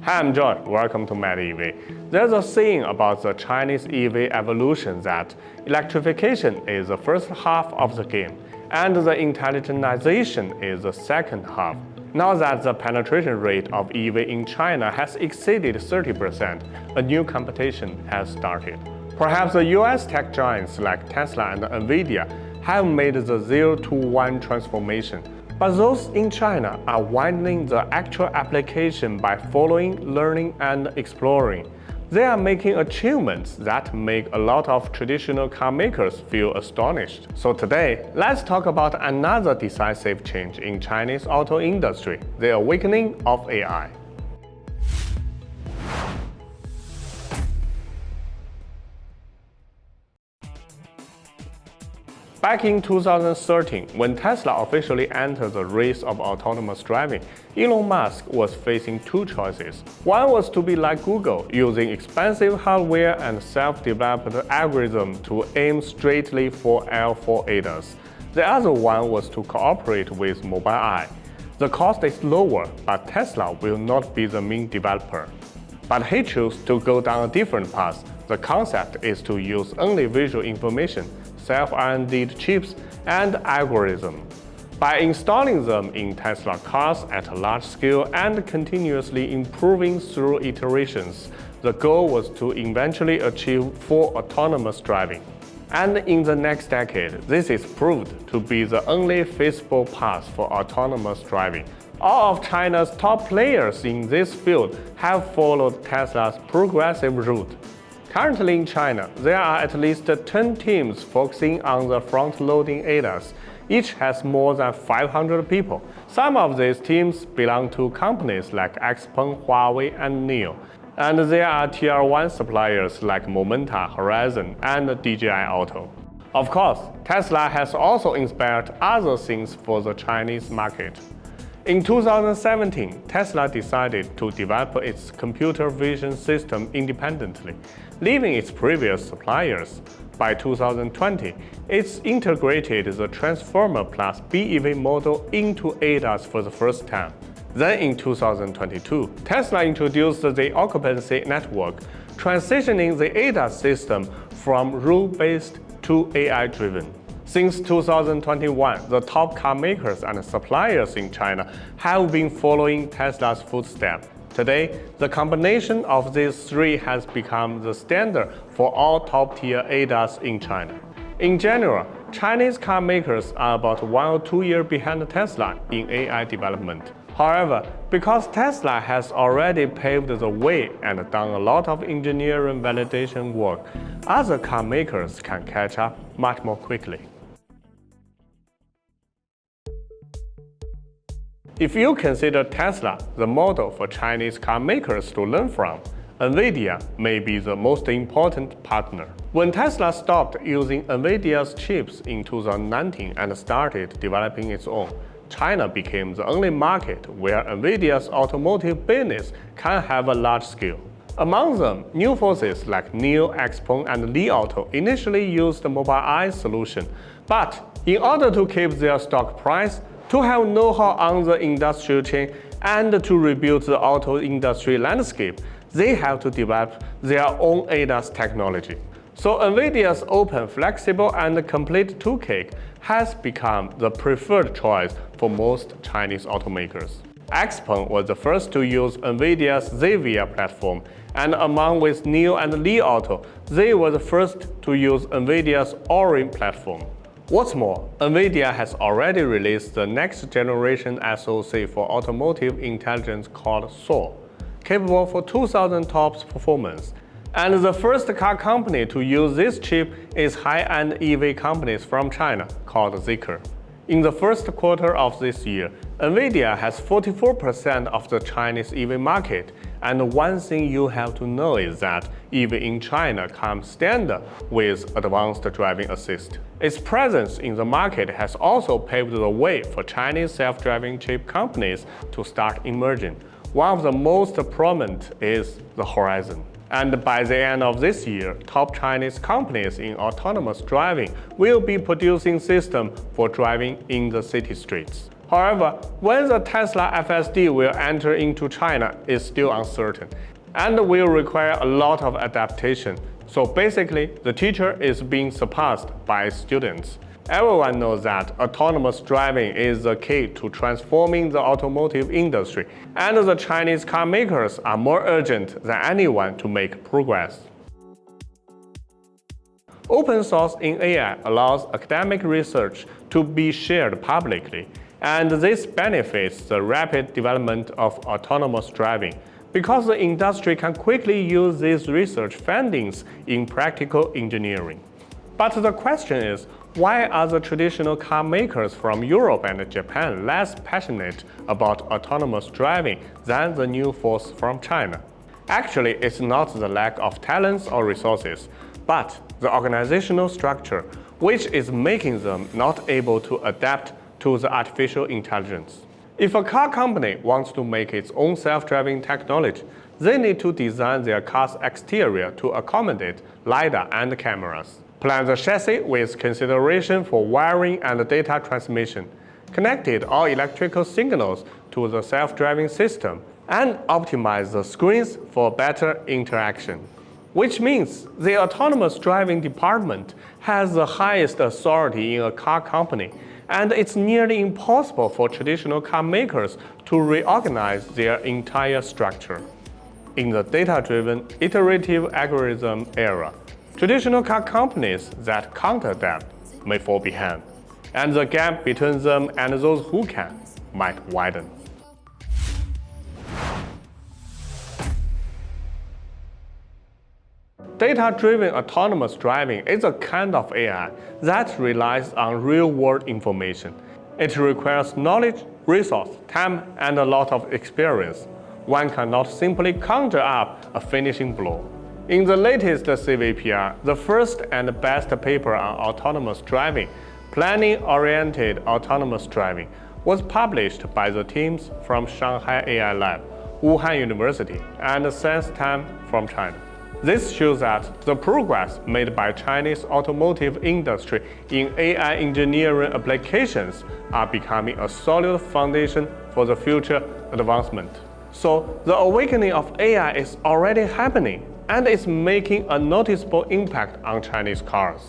Hi, I'm John. Welcome to Mad EV. There's a saying about the Chinese EV evolution that electrification is the first half of the game, and the intelligentization is the second half. Now that the penetration rate of EV in China has exceeded 30%, a new competition has started. Perhaps the US tech giants like Tesla and Nvidia have made the 0 to 1 transformation, but those in China are widening the actual application by following, learning, and exploring. They are making achievements that make a lot of traditional car makers feel astonished. So today, let's talk about another decisive change in Chinese auto industry, the awakening of AI. Back in 2013, when Tesla officially entered the race of autonomous driving, Elon Musk was facing two choices. One was to be like Google, using expensive hardware and self-developed algorithms to aim straightly for L4 ADAS. The other one was to cooperate with Mobileye. The cost is lower, but Tesla will not be the main developer. But he chose to go down a different path. The concept is to use only visual information, self-R&D chips, and algorithms. By installing them in Tesla cars at a large scale and continuously improving through iterations, the goal was to eventually achieve full autonomous driving. And in the next decade, this is proved to be the only feasible path for autonomous driving. All of China's top players in this field have followed Tesla's progressive route. Currently in China, there are at least 10 teams focusing on the front-loading ADAS. Each has more than 500 people. Some of these teams belong to companies like XPeng, Huawei, and NIO. And there are Tier 1 suppliers like Momenta, Horizon, and DJI Auto. Of course, Tesla has also inspired other things for the Chinese market. In 2017, Tesla decided to develop its computer vision system independently, leaving its previous suppliers. By 2020, it's integrated the Transformer plus BEV model into ADAS for the first time. Then in 2022, Tesla introduced the occupancy network, transitioning the ADAS system from rule-based to AI-driven. Since 2021, the top car makers and suppliers in China have been following Tesla's footsteps. Today, the combination of these three has become the standard for all top-tier ADAS in China. In general, Chinese car makers are about 1 or 2 years behind Tesla in AI development. However, because Tesla has already paved the way and done a lot of engineering validation work, other car makers can catch up much more quickly. If you consider Tesla the model for Chinese car makers to learn from, Nvidia may be the most important partner. When Tesla stopped using Nvidia's chips in 2019 and started developing its own, China became the only market where Nvidia's automotive business can have a large scale. Among them, new forces like NIO, XPeng, and Li Auto initially used the Mobileye solution, but in order to keep their stock price, to have know-how on the industrial chain, and to rebuild the auto industry landscape, they have to develop their own ADAS technology. So Nvidia's open, flexible, and complete toolkit has become the preferred choice for most Chinese automakers. XPeng was the first to use Nvidia's Xavier platform, and along with NIO and Li Auto, they were the first to use Nvidia's Orin platform. What's more, Nvidia has already released the next generation SoC for automotive intelligence called Soul, capable for 2000 TOPS performance. And the first car company to use this chip is high-end EV companies from China called Zeekr. In the first quarter of this year, Nvidia has 44% of the Chinese EV market, and one thing you have to know is that EV in China comes standard with advanced driving assist. Its presence in the market has also paved the way for Chinese self-driving chip companies to start emerging. One of the most prominent is the Horizon. And by the end of this year, top Chinese companies in autonomous driving will be producing systems for driving in the city streets. However, when the Tesla FSD will enter into China is still uncertain, and will require a lot of adaptation. So basically, the teacher is being surpassed by students. Everyone knows that autonomous driving is the key to transforming the automotive industry, and the Chinese car makers are more urgent than anyone to make progress. Open source in AI allows academic research to be shared publicly, and this benefits the rapid development of autonomous driving, because the industry can quickly use these research findings in practical engineering. But the question is, why are the traditional car makers from Europe and Japan less passionate about autonomous driving than the new force from China? Actually, it's not the lack of talents or resources, but the organizational structure, which is making them not able to adapt to the artificial intelligence. If a car company wants to make its own self-driving technology, they need to design their car's exterior to accommodate LiDAR and cameras, plan the chassis with consideration for wiring and data transmission, connected all electrical signals to the self-driving system, and optimize the screens for better interaction. Which means the autonomous driving department has the highest authority in a car company, and it's nearly impossible for traditional car makers to reorganize their entire structure. In the data-driven, iterative algorithm era, traditional car companies that can't adapt may fall behind, and the gap between them and those who can might widen. Data-driven autonomous driving is a kind of AI that relies on real-world information. It requires knowledge, resource, time, and a lot of experience. One cannot simply conjure up a finishing blow. In the latest CVPR, the first and best paper on autonomous driving, planning-oriented autonomous driving, was published by the teams from Shanghai AI Lab, Wuhan University, and SenseTime from China. This shows that the progress made by Chinese automotive industry in AI engineering applications are becoming a solid foundation for the future advancement. So the awakening of AI is already happening, and is making a noticeable impact on Chinese cars.